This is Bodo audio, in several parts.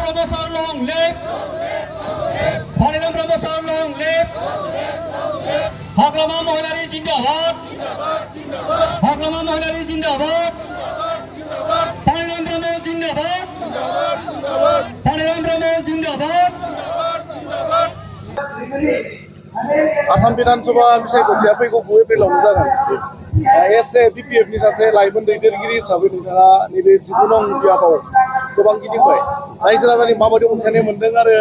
promotion long live. Foreign promotion long live. Haklama Mohanari Zindabad. Haklama Mohanari Zindabad. Foreign promotion Zindabad. Foreign promotion Zindabad. Assam विधानसभा बिसायख'थिया फैगौ 9 एप्रिलाव जागोन एसे बिपिएफनि सासे लाइमोन दैदेनगिरि हिसाबै नोंथाङा नैबे 19 नं बियाबाव गोबां गिदिंबाय रायजो राजानि माबायदि अनसायनाय मोनदों आरो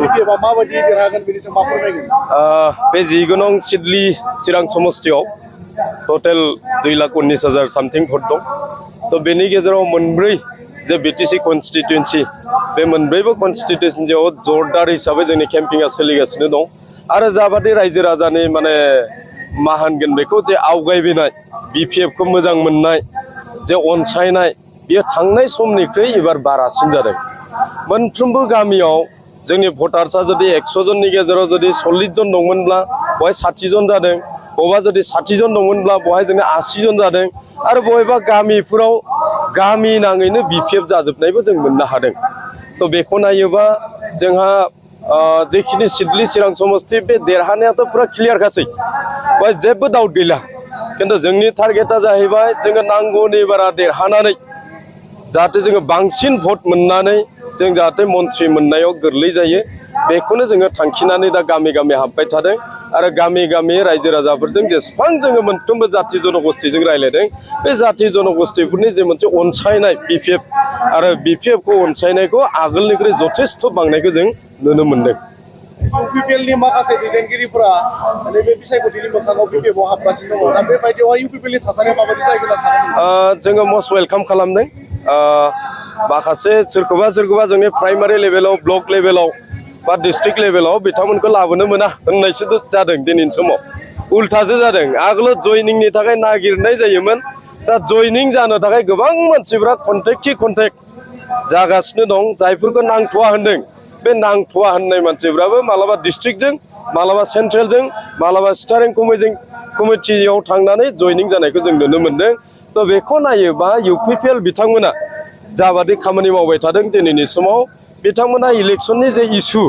बिपिएफआ माबायदि देरहागोन बेनि सायाव मा फोरमायगोन बे 19 नं सिडली चिरां समस्तियाव टटेल 2,19,000 सामथिं भट दं तो बेनि गेजेराव मोनब्रै जे बिटिसि कन्स्टिट्युएन्सि बे मोनब्रैबो कन्स्टिट्युएन्सियाव जरदार हिसाबै जोंनि केम्पिंआ सोलिगासिनो दं आरो जाबादि रायजो राजानि माने मा होनगोन बेखौ जे आवगायबोनाय बिपिएफखौ मोजां मोननाय जे अनसायनाय बियो थांनाय समनिख्रुइ एबार बारासिन जादों मोनफ्रोमबो गामियाव जोंनि भटार्सआ जुदि 100 जननि गेजेराव जुदि 40 जन दंमोनब्ला बहाय 60 जन जादों बबेबा जुदि 60 जन दंमोनब्ला बहाय जोंना 80 जन जादों आरो बबेबा गामिफोराव गामि नाङैनो बिपिएफ जाजोबनायबो जों मोननो हादों तो बेखौ नायोबा जोंहा जेखिनि सिडली चिरां समस्ति बे देरहानायाथ' पुरा क्लियारखासै बाय जेबो डाउट गैला किन्तु जोंनि टारगेटआ जाहैबाय जोङो नांगौनि बारा देरहानानै जाहाथे जोङो बांसिन भट मोननानै जों जाहाथे मन्थ्रि मोननायाव गोरलै जायो बेखौनो जोङो थांखिनानै दा गामि गामि हाबबाय थादों आरो गामि गामि रायजो राजाफोरजों जेसेबां जोङो मोनफ्रोमबो जाथि जनगोष्ठीजों रायज्लायदों बे जाथि जनगोष्ठीफोरनि जे मोनसे अनसायनाय बिपिएफ आरो बिपिएफखौ अनसायनायखौ आगोलनिख्रुइ जथेस्थ बांनायखौ जों नुनो मोनदों इउपिपिएलनि माखासे दैदेनगिरिफोरा नैबे बिसायख'थिनि मोखाङाव बिपिएफआव हाबगासिनो दङ दा बेबायदियावहाय इउपिपिएलनि थासारिया माबायदि जागोन होनना सानो जोङो मस्ट वेलकाम खालामदों माखासे सोरखौबा जोंनि प्राइमारि लेभेलाव ब्लक लेभेलाव बा डिस्ट्रिक्ट लेभेलाव बिथांमोनखौ लाबोनो मोना होननायसो जादों दिनैनि समाव उल्थासो जादों आगोलाव जयनिंनि थाखाय नागिरनाय जायोमोन दा जयनिं जानो थाखाय गोबां मानसिफ्रा कन्टेक्ट जागासिनो दं जायफोरखौ नांथ'वा होनदों बे नांथ'वा होननाय मानसिफ्राबो मालाबा डिस्ट्रिक्टजों मालाबा सेन्ट्रेलजों मालाबा स्टारिं कमिटियाव थांनानै जयनिं जानायखौ जों नुनो मोनदों तो बेखौ नायोबा इउपिपिएल बिथांमोना जाबादि खामानि मावबाय थादों दिनैनि समाव बिथांमोना इलेक्शननि जे इस्यु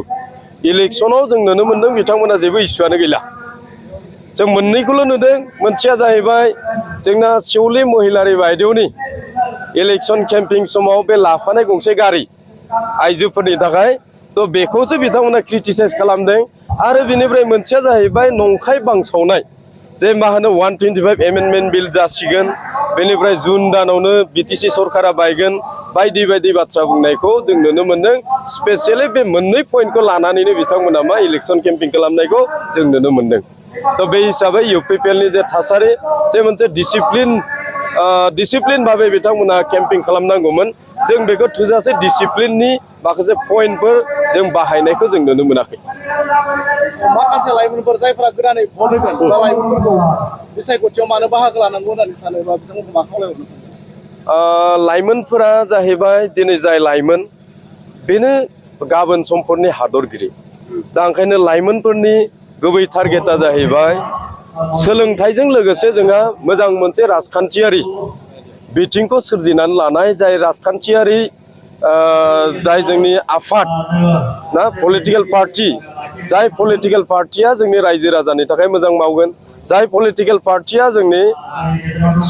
इलेक्शनाव जों नुनो मोनदों बिथांमोना जेबो इस्युआनो गैला जों मोननैखौल' नुदों मोनसेया जाहैबाय जोंना शिवली महिलारि बायदेवनि इलेक्शन केम्पिं समाव बे लाफानाय गंसे गारि आइजोफोरनि थाखाय तो बेखौसो बिथांमोना क्रिटिसाइज खालामदों आरो बिनिफ्राय मोनसेया जाहैबाय नंखाय बांसावनाय जे मा होनो 125 एमेन्डमेन्ट बिल जासिगोन बेनिफ्राय जुन दानावनो बिटिसि सरकारा बायगोन बायदि बायदि बाथ्रा बुंनायखौ जों नुनो मोनदों स्पेसियली बे मोननै पइन्टखौ लानानैनो बिथांमोना मा इलेक्शन केम्पिं खालामनायखौ जों नुनो मोनदों तो बे हिसाबै इउपिपिएलनि जे थासारि जे मोनसे डिसिप्लिन भाबै बिथांमोना केम्पिं खालामनांगौमोन जों बेखौ थोजासे डिसिप्लिननि माखासे पइन्टफोर जों बाहायनायखौ जों नुनो मोनाखै माखासे लाइमोनफोर जायफोरा गोदानै भट होगोन बा लाइमोनफोरखौ बिसायख'थियाव मानो बाहागो लानांगौ होननानै सानोबा बिथांमोनखौ मा खावलायहरनो सानो लाइमोनफोरा जाहैबाय दिनै जाय लाइमोन बेनो गाबोन सम्पदनि हादरगिरि दा ओंखायनो लाइमोनफोरनि गुबै टारगेटआ जाहैबाय सोलोंथाइजों लोगोसे जोंहा मोजां मोनसे राजखान्थियारि बिथिंखौ सोरजिनानै लानाय जाय राजखान्थियारि जाय जोंनि आफाद ना पलिटिकेल पार्टी जाय पलिटिकेल पार्टिया जोंनि रायजो राजानि थाखाय मोजां मावगोन जाय पलिटिकेल पार्टिया जोंनि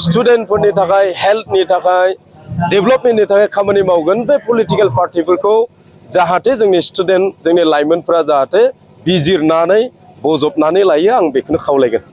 स्टुडेन्टफोरनि थाखाय हेल्थनि थाखाय डेभेलपमेन्टनि थाखाय खामानि मावगोन बे पलिटिकेल पार्टिफोरखौ जाहाथे जोंनि स्टुडेन्ट जोंनि लाइमोनफोरा जाहाथे बिजिरनानै बजबनानै लायो आं बेखौनो खावलायगोन